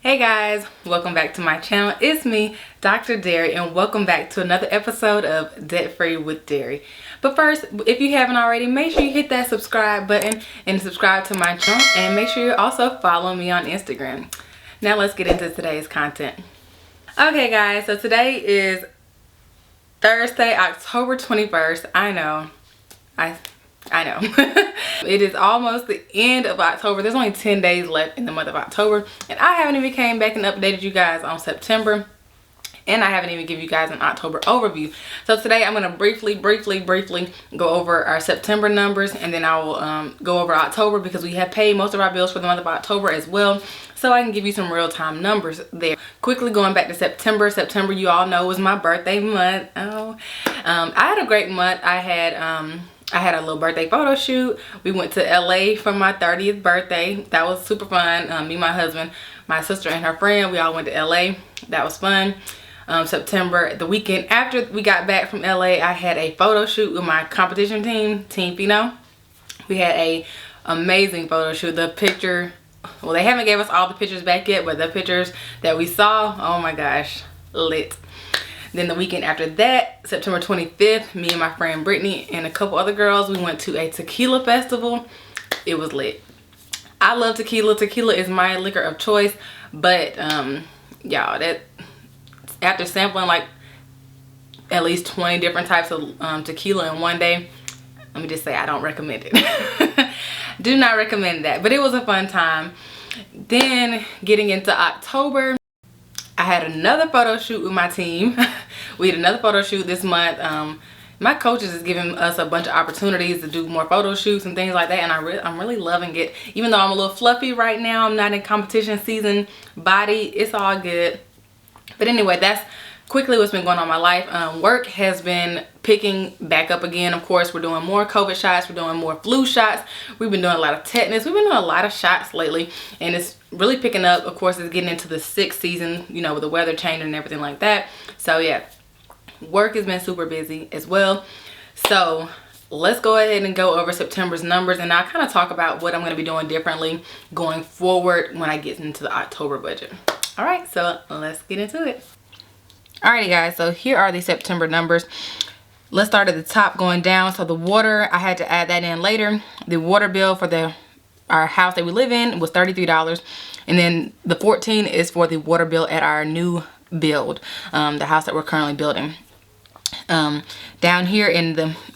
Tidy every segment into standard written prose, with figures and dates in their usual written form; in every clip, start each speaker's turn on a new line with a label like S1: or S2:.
S1: Hey guys, welcome back to my channel. It's me, Dr. Derri, and welcome back to another episode of Debt Free with Derri. But first, if you haven't already, make sure you hit that subscribe button and subscribe to my channel, and make sure you also follow me on Instagram. Now let's get into today's content. Okay guys, so today is Thursday, October 21st. I know. It is almost the end of October. There's only 10 days left in the month of October, and I haven't even came back and updated you guys on September, and I haven't even given you guys an October overview. So today I'm going to briefly go over our September numbers, and then I will go over October because we have paid most of our bills for the month of October as well, so I can give you some real-time numbers there. Quickly going back to September. September, you all know, was my birthday month. I had a great month. I had a little birthday photo shoot. We went to LA for my 30th birthday. That was super fun. Me, my husband, my sister, and her friend, we all went to LA. That was fun. September, the weekend after we got back from LA, I had a photo shoot with my competition team, Team Fino. We had a amazing photo shoot. The picture, well, they haven't gave us all the pictures back yet, but the pictures that we saw, oh my gosh, lit. Then the weekend after that, September 25th, me and my friend Brittany and a couple other girls, we went to a tequila festival. It was lit. I love tequila. Tequila is my liquor of choice, but y'all, that after sampling like at least 20 different types of tequila in one day, let me just say I don't recommend it. Do not recommend that, but it was a fun time. Then getting into October, I had another photo shoot with my team. We had another photo shoot this month. My coaches is giving us a bunch of opportunities to do more photo shoots and things like that, and I'm really loving it. Even though I'm a little fluffy right now, I'm not in competition season body, it's all good. But anyway, that's quickly what's been going on in my life. Work has been picking back up again. Of course, we're doing more COVID shots, we're doing more flu shots, we've been doing a lot of tetanus, we've been doing a lot of shots lately, and it's really picking up. Of course, it's getting into the 6th season, you know, with the weather changing and everything like that. So yeah, work has been super busy as well. So let's go ahead and go over September's numbers, and I'll kind of talk about what I'm going to be doing differently going forward when I get into the October budget. All right, so let's get into it. Alrighty guys, so here are the September numbers. Let's start at the top going down. So the water, I had to add that in later. The water bill for our house that we live in was $33, and then the $14 is for the water bill at our new build, the house that we're currently building. Down here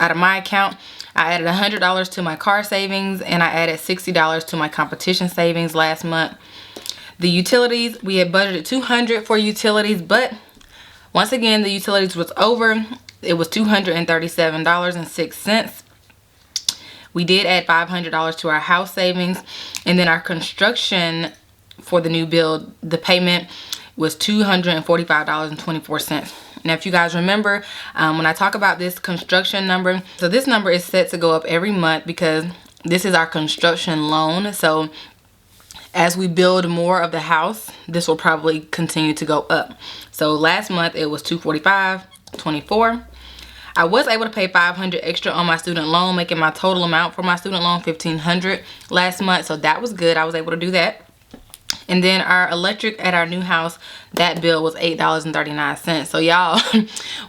S1: out of my account, I added $100 to my car savings, and I added $60 to my competition savings last month. The utilities, we had budgeted $200 for utilities, but once again, the utilities was over. It was $237.06. We did add $500 to our house savings, and then our construction for the new build, the payment was $245.24. Now, if you guys remember, when I talk about this construction number, so this number is set to go up every month because this is our construction loan. So as we build more of the house, this will probably continue to go up. So last month it was $245.24. I was able to pay $500 extra on my student loan, making my total amount for my student loan $1,500 last month. So that was good. I was able to do that. And then our electric at our new house, that bill was $8.39. So y'all,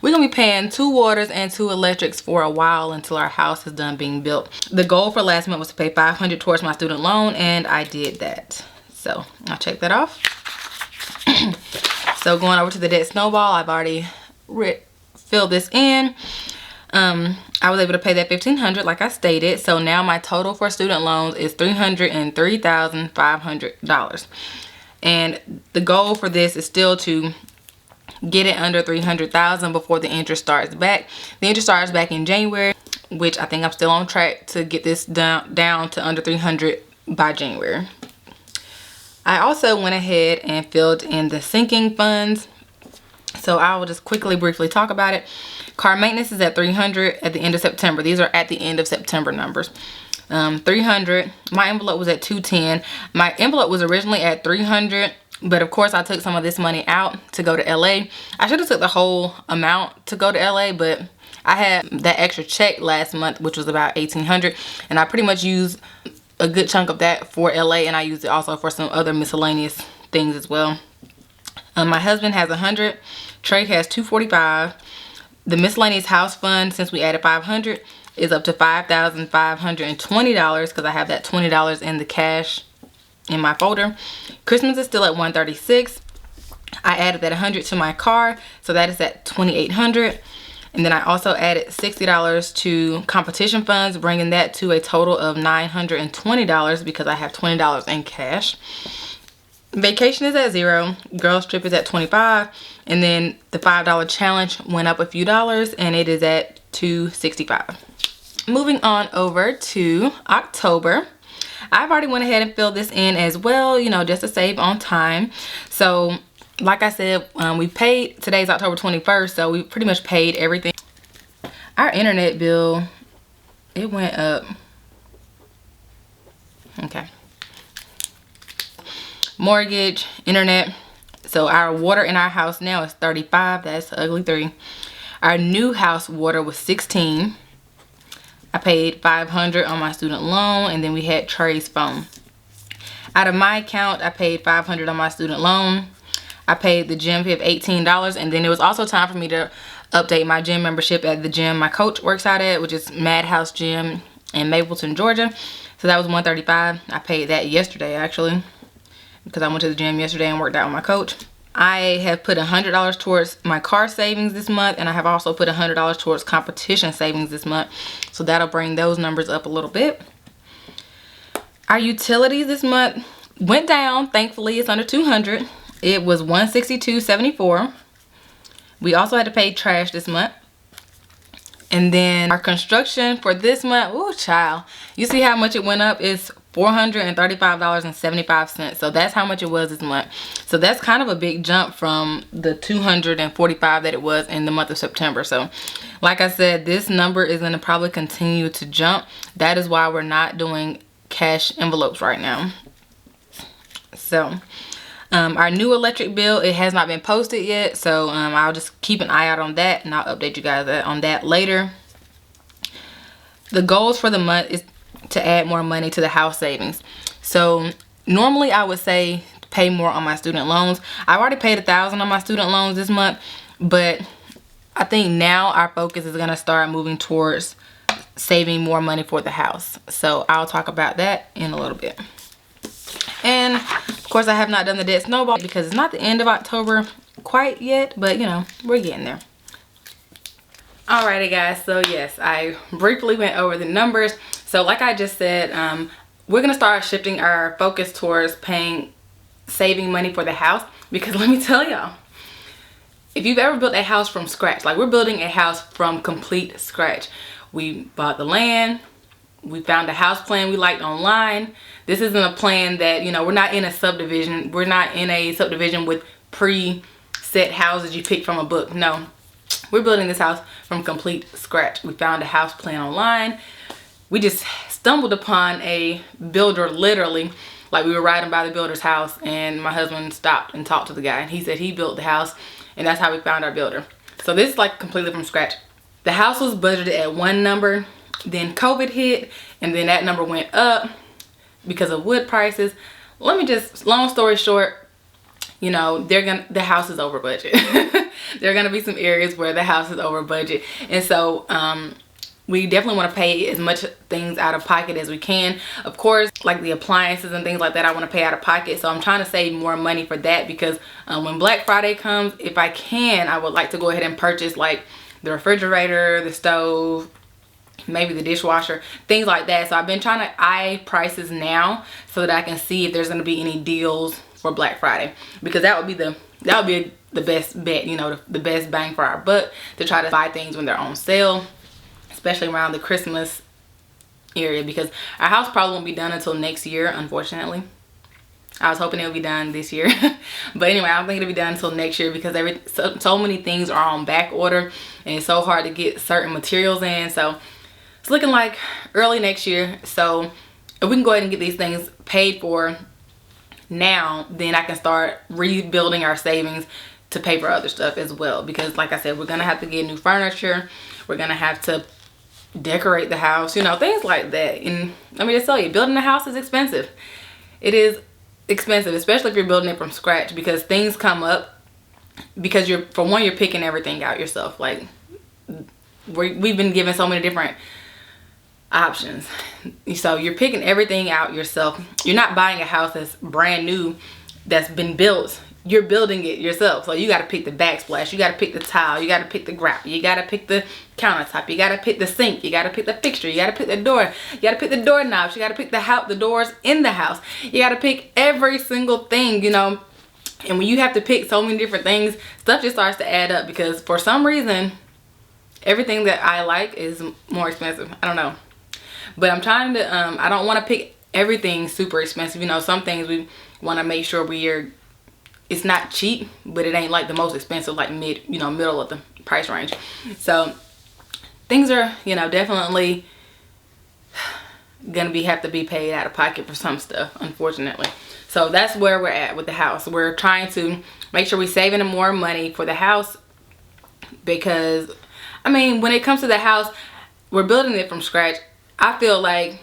S1: we're gonna be paying 2 waters and 2 electrics for a while until our house is done being built. The goal for last month was to pay $500 towards my student loan, and I did that. So I'll check that off. So going over to the debt snowball, I've already filled this in. I was able to pay that $1,500 like I stated. So now my total for student loans is $303,500. And the goal for this is still to get it under $300,000 before the interest starts back. The interest starts back in January, which I think I'm still on track to get this down to under $300 by January. I also went ahead and filled in the sinking funds. So I will just briefly talk about it. Car maintenance is at $300 at the end of September. These are at the end of September numbers. $300. My envelope was at $210. My envelope was originally at $300, but of course I took some of this money out to go to LA. I should have took the whole amount to go to LA, but I had that extra check last month, which was about $1,800, and I pretty much used a good chunk of that for LA, and I used it also for some other miscellaneous things as well. My husband has 100. Trey has 245. The miscellaneous house fund, since we added 500, is up to $5,520 because I have that $20 in the cash in my folder. Christmas is still at 136. I added that 100 to my car, so that is at 2,800. And then I also added $60 to competition funds, bringing that to a total of $920 because I have $20 in cash. Vacation is at 0. Girls trip is at 25. And then the $5 challenge went up a few dollars and it is at $265. Moving on over to October. I've already went ahead and filled this in as well, you know, just to save on time. So like I said, we paid, today's October 21st, so we pretty much paid everything. Our internet bill, it went up. Okay. Mortgage, internet. So our water in our house now is $35. That's an ugly 3. Our new house water was $16. I paid $500 on my student loan, and then we had Trey's phone. Out of my account, I paid $500 on my student loan. I paid the gym fee of $18, and then it was also time for me to update my gym membership at the gym my coach works out at, which is Madhouse Gym in Mapleton, Georgia. So that was $135. I paid that yesterday actually, because I went to the gym yesterday and worked out with my coach. I have put $100 towards my car savings this month, and I have also put $100 towards competition savings this month. So that'll bring those numbers up a little bit. Our utilities this month went down. Thankfully, it's under $200. It was $162.74. We also had to pay trash this month. And then our construction for this month, oh child, you see how much it went up? It's $435.75. So that's how much it was this month. So that's kind of a big jump from the $245 that it was in the month of September. So like I said, this number is going to probably continue to jump. That is why we're not doing cash envelopes right now. So our new electric bill, it has not been posted yet, so I'll just keep an eye out on that, and I'll update you guys on that later. The goals for the month is to add more money to the house savings. So normally I would say pay more on my student loans. I've already paid $1,000 on my student loans this month, but I think now our focus is going to start moving towards saving more money for the house. So I'll talk about that in a little bit. And of course, I have not done the debt snowball because it's not the end of October quite yet, but you know, we're getting there. Alrighty guys, so yes, I briefly went over the numbers. So like I just said, we're gonna start shifting our focus towards saving money for the house, because let me tell y'all, if you've ever built a house from scratch, like we're building a house from complete scratch. We bought the land, we found a house plan we liked online. This isn't a plan that, you know, we're not in a subdivision. We're not in a subdivision with pre-set houses you pick from a book. No, we're building this house from complete scratch. We found a house plan online. We just stumbled upon a builder, literally, like we were riding by the builder's house, and my husband stopped and talked to the guy, and he said he built the house, and that's how we found our builder. So this is like completely from scratch. The house was budgeted at one number, then COVID hit, and then that number went up because of wood prices. Let me just, long story short, you know, the house is over budget. There are gonna be some areas where the house is over budget, and so we definitely want to pay as much things out of pocket as we can. Of course, like the appliances and things like that, I want to pay out of pocket. So I'm trying to save more money for that, because when Black Friday comes, if I can, I would like to go ahead and purchase like the refrigerator, the stove, maybe the dishwasher, things like that. So I've been trying to eye prices now so that I can see if there's going to be any deals for Black Friday, because that would be the best bet, you know, the best bang for our buck, to try to buy things when they're on sale, especially around the Christmas area, because our house probably won't be done until next year, unfortunately. I was hoping it would be done this year. But anyway, I don't think it'll be done until next year, because so many things are on back order, and it's so hard to get certain materials in. So it's looking like early next year. So if we can go ahead and get these things paid for now, then I can start rebuilding our savings to pay for other stuff as well. Because like I said, we're gonna have to get new furniture. We're gonna have to decorate the house, you know, things like that. And let me just tell you, building a house is expensive. It is expensive, especially if you're building it from scratch, because things come up because you're picking everything out yourself. Like we've been given so many different options, so you're picking everything out yourself. You're not buying a house that's brand new, that's been built. You're building it yourself. So you got to pick the backsplash, you got to pick the tile, you got to pick the grout, you got to pick the countertop, you got to pick the sink, you got to pick the fixture, you got to pick the door, you got to pick the doorknobs, you got to pick the doors in the house, you got to pick every single thing, you know. And when you have to pick so many different things, stuff just starts to add up, because for some reason everything that I like is more expensive. I don't know, but I'm trying to I don't want to pick everything super expensive. You know, some things we want to make sure it's not cheap, but it ain't like the most expensive, like middle of the price range. So things are, you know, definitely gonna have to be paid out of pocket for some stuff, unfortunately. So that's where we're at with the house. We're trying to make sure we're saving more money for the house, because I mean, when it comes to the house, we're building it from scratch. I feel like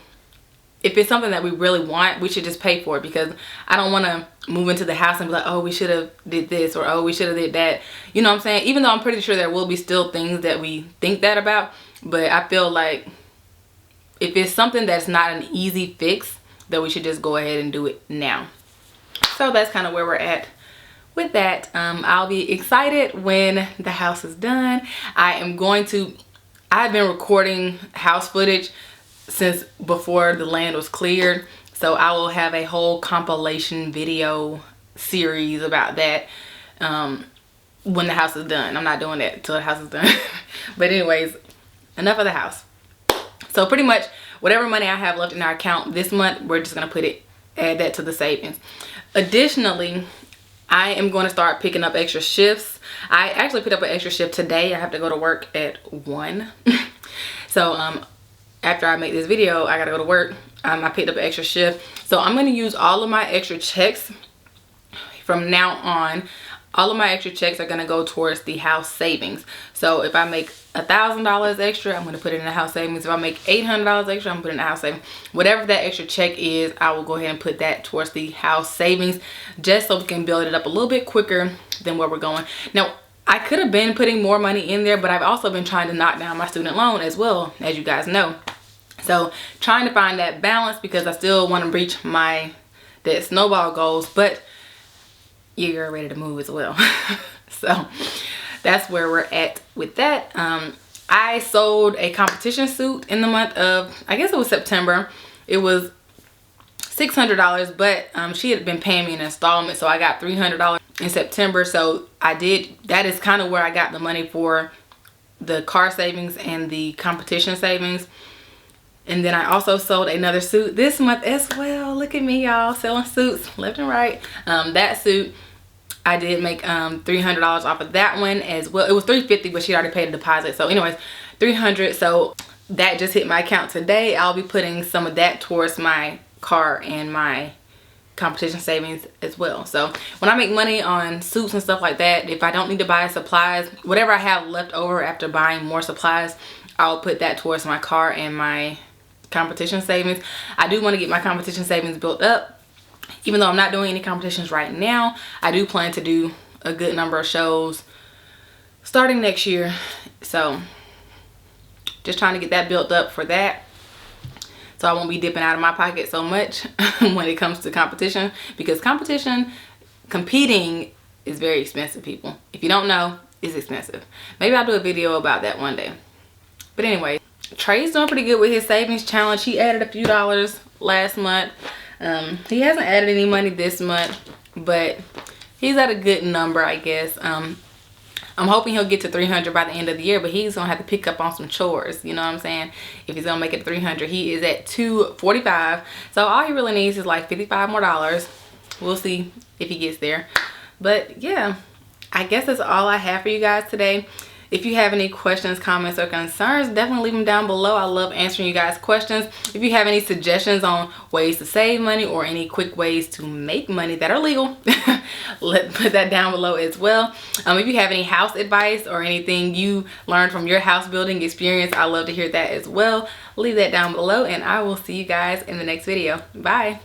S1: if it's something that we really want, we should just pay for it, because I don't want to move into the house and be like, oh, we should have did this, or oh, we should have did that. You know what I'm saying? Even though I'm pretty sure there will be still things that we think that about, but I feel like if it's something that's not an easy fix, that we should just go ahead and do it now. So that's kind of where we're at with that. I'll be excited when the house is done. I've been recording house footage since before the land was cleared, so I will have a whole compilation video series about that when the house is done. I'm not doing that until the house is done. But anyways, enough of the house. So pretty much whatever money I have left in our account this month, we're just gonna add that to the savings. Additionally, I am going to start picking up extra shifts. I actually picked up an extra shift today. I have to go to work at 1. So after I make this video, I gotta go to work. I picked up an extra shift, so I'm going to use all of my extra checks from now on. All of my extra checks are going to go towards the house savings. So if I make $1,000 extra, I'm going to put it in the house savings. If I make $800 extra, I'm going to put it in the house savings. Whatever that extra check is, I will go ahead and put that towards the house savings, just so we can build it up a little bit quicker than where we're going. Now, I could have been putting more money in there, but I've also been trying to knock down my student loan as well, as you guys know. So trying to find that balance, because I still want to reach that snowball goals, but you're ready to move as well. So that's where we're at with that. I sold a competition suit in the month of, I guess it was September. It was $600, but she had been paying me an installment, so I got $300 in September. So that is kind of where I got the money for the car savings and the competition savings. And then I also sold another suit this month as well. Look at me, y'all, selling suits left and right. That suit, I did make $300 off of that one as well. It was $350, but she already paid a deposit. So anyways, $300. So that just hit my account today. I'll be putting some of that towards my car and my competition savings as well. So when I make money on suits and stuff like that, if I don't need to buy supplies, whatever I have left over after buying more supplies, I'll put that towards my car and my competition savings. I do want to get my competition savings built up. Even though I'm not doing any competitions right now, I do plan to do a good number of shows starting next year. So just trying to get that built up for that, so I won't be dipping out of my pocket so much when it comes to competition, because competing is very expensive, people. If you don't know, it's expensive. Maybe I'll do a video about that one day. But anyway, Trey's doing pretty good with his savings challenge. He added a few dollars last month. He hasn't added any money this month, but he's at a good number, I guess. I'm hoping he'll get to 300 by the end of the year, but he's gonna have to pick up on some chores, you know what I'm saying? If he's gonna make it to 300, he is at 245. So all he really needs is like $55 more. We'll see if he gets there. But yeah, I guess that's all I have for you guys today. If you have any questions, comments, or concerns, definitely leave them down below. I love answering you guys' questions. If you have any suggestions on ways to save money or any quick ways to make money that are legal, put that down below as well. If you have any house advice or anything you learned from your house building experience, I love to hear that as well. Leave that down below, and I will see you guys in the next video. Bye.